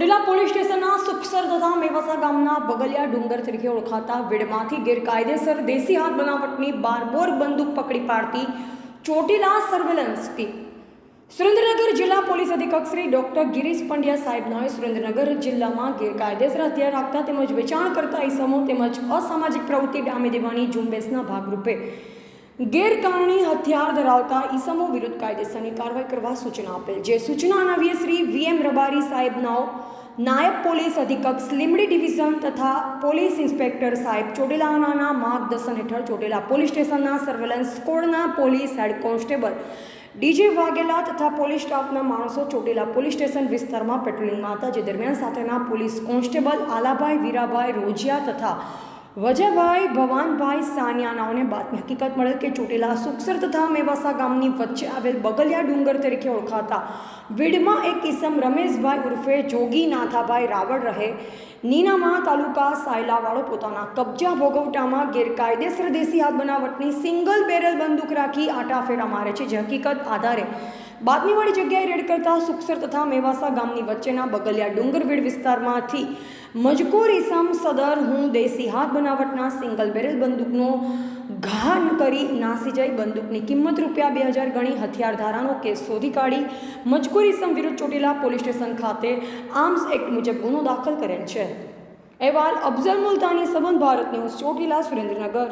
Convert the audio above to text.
Chotila police સ્ટેશનના સુખસર તથા મેવાસા ગામના બગલિયા ડુંગર તરીકે ઓળખાતા વીડમાંથી ગેરકાયદેસર દેશી હાથ બનાવટની બારબોર બંદૂક પકડી પાડતી ચોટીલા સર્વેલન્સ ટીમ સુરેન્દ્રનગર જિલ્લા પોલીસ અધિક્ષક શ્રી ડોક્ટર ગિરીશ પંડ્યા સાહેબનાએ સુરેન્દ્રનગર જિલ્લામાં ગેરકાયદેસર હથિયાર રાખતા તેમજ વેચાણ કરતા ઇસમો તેમજ અસામાજિક પ્રવૃત્તિ ડામી દેવાની ઝુંબેશના ભાગરૂપે ગેરકાનૂની હથિયાર ધરાવતા ઇસમો વિરુદ્ધ કાયદેસરની કાર્યવાહી કરવા સૂચના આપેલ, જે સૂચના અન્વયે શ્રી વીએમ રબારી સાહેબનાઓ નાયબ પોલીસ અધિક્ષક લીંબડી ડિવિઝન તથા પોલીસ ઇન્સ્પેક્ટર સાહેબ ચોટીલાના માર્ગદર્શન હેઠળ ચોટીલા પોલીસ સ્ટેશનના સર્વેલન્સ સ્કોડના police head constable DJ Vaghela તથા પોલીસ સ્ટાફના માણસો ચોટીલા પોલીસ સ્ટેશન વિસ્તારમાં પેટ્રોલિંગમાં હતા, જે દરમિયાન સાથેના પોલીસ કોન્સ્ટેબલ આલાભાઈ વીરાભાઈ રોજિયા તથા વજાભાઈ ભવાનભાઈ સાનિયાનાઓને બાતમી હકીકત મળેલ કે ચોટીલા સુખસર તથા મેવાસા ગામની વચ્ચે આવેલ બગલિયા ડુંગર તરીકે ઓળખાતા વીડમાં એક કિસમ રમેશભાઈ ઉર્ફે જોગી નાથાભાઈ રાવળ રહે નીનામા તાલુકા સાયલાવાળો પોતાના કબજા ભોગવટામાં ગેરકાયદેસર દેશી હાથ બનાવટની સિંગલ બેરલ બંદૂક રાખી આટાફેરા મારે છે, જે હકીકત આધારે બાતમીવાળી જગ્યાએ રેડ કરતા સુખસર તથા મેવાસા ગામની વચ્ચેના બગલિયા ડુંગર વીડ વિસ્તારમાંથી મજકૂર ઇસમ સદર હું દેશી હાથ બનાવટના સિંગલ બેરલ બંદૂકનો ઘા કરી નાસી જઈ બંદૂકની કિંમત ₹2000 ગણી હથિયાર ધારાનો કેસ શોધી કાઢી મજકૂર ઇસમ વિરુદ્ધ ચોટીલા પોલીસ સ્ટેશન ખાતે આર્મ્સ એક્ટ મુજબ ગુનો દાખલ કરેલ છે. અહેવાલ અફઝલ મુલતાની, સંબંધ ભારત ન્યૂઝ, ચોટીલા, સુરેન્દ્રનગર.